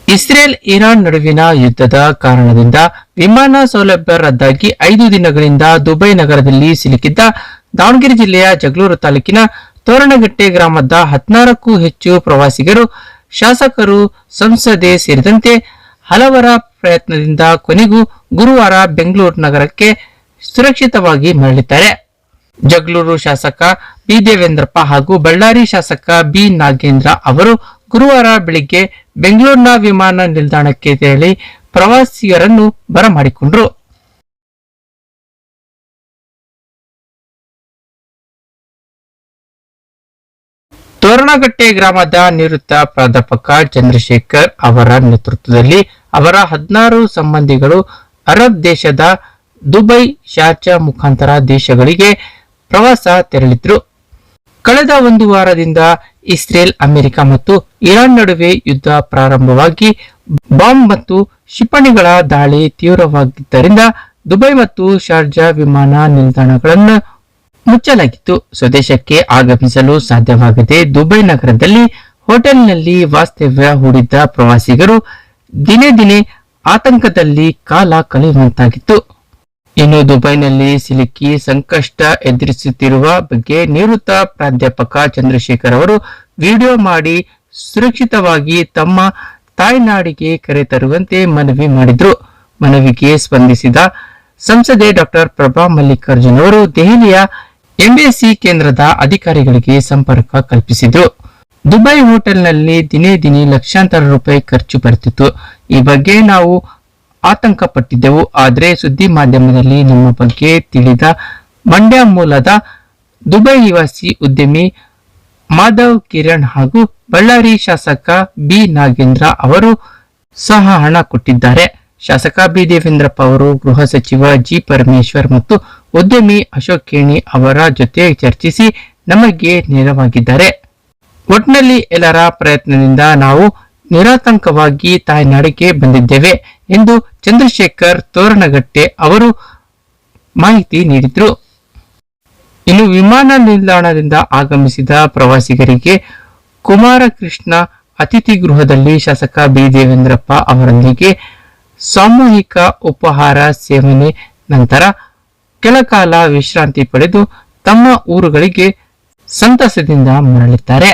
Israel Iran ನಡುವಿನ ಯುದ್ಧದ ಕಾರಣದಿಂದ ವಿಮಾನ ಸೌಲಭ್ಯ ರದ್ದಾಗಿ 5 ದಿನಗಳಿಂದ ದುಬೈ ನಗರದಲ್ಲಿ ಸಿಲುಕಿದ್ದ ದಾವಣಗೆರೆ ಜಿಲ್ಲೆಯ ಜಗಳೂರು ತಾಲೂಕಿನ ತೋರಣಗಟ್ಟೆ ಗ್ರಾಮದ 16ಕ್ಕೂ ಹೆಚ್ಚು ಪ್ರವಾಸಿಗರು, ಶಾಸಕರು, ಸಂಸದೆ ಸೇರಿದಂತೆ ಹಲವರ ಪ್ರಯತ್ನದಿಂದ ಕೊನೆಗೂ ಗುರುವಾರ ಬೆಂಗಳೂರು ನಗರಕ್ಕೆ ಸುರಕ್ಷಿತವಾಗಿ ಮರಳಿದ್ದಾರೆ. ಜಗಳೂರು ಶಾಸಕ ಬಿ ದೇವೇಂದ್ರಪ್ಪ ಹಾಗೂ ಬಳ್ಳಾರಿ ಶಾಸಕ ಬಿ ನಾಗೇಂದ್ರ ಅವರು ಗುರುವಾರ ಬೆಳಿಗ್ಗೆ ಬೆಂಗಳೂರಿನ ವಿಮಾನ ನಿಲ್ದಾಣಕ್ಕೆ ತೆರಳಿ ಪ್ರವಾಸಿಗರನ್ನು ಬರಮಾಡಿಕೊಂಡರು. ತೋರಣಗಟ್ಟೆ ಗ್ರಾಮದ ನಿವೃತ್ತ ಪ್ರಾಧ್ಯಾಪಕ ಚಂದ್ರಶೇಖರ್ ಅವರ ನೇತೃತ್ವದಲ್ಲಿ ಅವರ 16 ಸಂಬಂಧಿಗಳು ಅರಬ್ ದೇಶದ ದುಬೈ, ಶಾರ್ಜಾ ಮುಖಾಂತರ ದೇಶಗಳಿಗೆ ಪ್ರವಾಸ ತೆರಳಿದ್ರು. ಕಳೆದ 1 ವಾರದಿಂದ ಇಸ್ರೇಲ್, ಅಮೆರಿಕ ಮತ್ತು ಇರಾನ್ ನಡುವೆ ಯುದ್ಧ ಪ್ರಾರಂಭವಾಗಿ ಬಾಂಬ್ ಮತ್ತು ಕ್ಷಿಪಣಿಗಳ ದಾಳಿ ತೀವ್ರವಾಗಿದ್ದರಿಂದ ದುಬೈ ಮತ್ತು ಶಾರ್ಜಾ ವಿಮಾನ ನಿಲ್ದಾಣಗಳನ್ನು ಮುಚ್ಚಲಾಗಿತ್ತು. ಸ್ವದೇಶಕ್ಕೆ ಆಗಮಿಸಲು ಸಾಧ್ಯವಾಗದೆ ದುಬೈ ನಗರದಲ್ಲಿ ಹೋಟೆಲ್ನಲ್ಲಿ ವಾಸ್ತವ್ಯ ಹೂಡಿದ್ದ ಪ್ರವಾಸಿಗರು ದಿನೇ ದಿನೇ ಆತಂಕದಲ್ಲಿ ಕಾಲ ಕಳೆಯುವಂತಾಗಿತ್ತು. ಇನ್ನು ದುಬೈನಲ್ಲಿ ಸಿಲುಕಿ ಸಂಕಷ್ಟ ಎದುರಿಸುತ್ತಿರುವ ಬಗ್ಗೆ ನಿವೃತ್ತ ಪ್ರಾಧ್ಯಾಪಕ ಚಂದ್ರಶೇಖರ್ ಅವರು ವಿಡಿಯೋ ಮಾಡಿ ಸುರಕ್ಷಿತವಾಗಿ ತಮ್ಮ ತಾಯ್ನಾಡಿಗೆ ಕರೆತರುವಂತೆ ಮನವಿ ಮಾಡಿದ್ರು. ಮನವಿಗೆ ಸ್ಪಂದಿಸಿದ ಸಂಸದೆ ಡಾಕ್ಟರ್ ಪ್ರಭಾ ಮಲ್ಲಿಕಾರ್ಜುನ್ ಅವರು ದೆಹಲಿಯ ಎಂಬಸಿ ಕೇಂದ್ರದ ಅಧಿಕಾರಿಗಳಿಗೆ ಸಂಪರ್ಕ ಕಲ್ಪಿಸಿದ್ರು. ದುಬೈ ಹೋಟೆಲ್ನಲ್ಲಿ ದಿನೇ ದಿನೇ ಲಕ್ಷಾಂತರ ರೂಪಾಯಿ ಖರ್ಚು ಬರುತ್ತಿತ್ತು. ಈ ಬಗ್ಗೆ ನಾವು ಆತಂಕ ಪಟ್ಟಿದ್ದೆವು. ಆದರೆ ಸುದ್ದಿ ಮಾಧ್ಯಮದಲ್ಲಿ ನಮ್ಮ ಬಗ್ಗೆ ತಿಳಿದ ಮಂಡ್ಯ ಮೂಲದ ದುಬೈ ನಿವಾಸಿ ಉದ್ಯಮಿ ಮಾಧವ್ ಕಿರಣ್ ಹಾಗೂ ಬಳ್ಳಾರಿ ಶಾಸಕ ಬಿ ನಾಗೇಂದ್ರ ಅವರು ಸಹ ಹಣ ಕೊಟ್ಟಿದ್ದಾರೆ. ಶಾಸಕ ಬಿ ದೇವೇಂದ್ರಪ್ಪ ಅವರು ಗೃಹ ಸಚಿವ ಜಿ ಪರಮೇಶ್ವರ್ ಮತ್ತು ಉದ್ಯಮಿ ಅಶೋಕ್ ಕೇಣಿ ಅವರ ಜೊತೆ ಚರ್ಚಿಸಿ ನಮಗೆ ನೆರವಾಗಿದ್ದಾರೆ. ಒಟ್ನಲ್ಲಿ ಎಲ್ಲರ ಪ್ರಯತ್ನದಿಂದ ನಾವು ನಿರಾತಂಕವಾಗಿ ತಾಯ್ನಾಡಿಗೆ ಬಂದಿದ್ದೇವೆ ಎಂದು ಚಂದ್ರಶೇಖರ್ ತೋರಣಗಟ್ಟೆ ಅವರು ಮಾಹಿತಿ ನೀಡಿದ್ರು. ಇನ್ನು ವಿಮಾನ ನಿಲ್ದಾಣದಿಂದ ಆಗಮಿಸಿದ ಪ್ರವಾಸಿಗರಿಗೆ ಕುಮಾರಕೃಷ್ಣ ಅತಿಥಿ ಗೃಹದಲ್ಲಿ ಶಾಸಕ ಬಿ ದೇವೇಂದ್ರಪ್ಪ ಅವರೊಂದಿಗೆ ಸಾಮೂಹಿಕ ಉಪಹಾರ ಸೇವನೆ ನಂತರ ಕೆಲಕಾಲ ವಿಶ್ರಾಂತಿ ಪಡೆದು ತಮ್ಮ ಊರುಗಳಿಗೆ ಸಂತಸದಿಂದ ಮರಳಿದ್ದಾರೆ.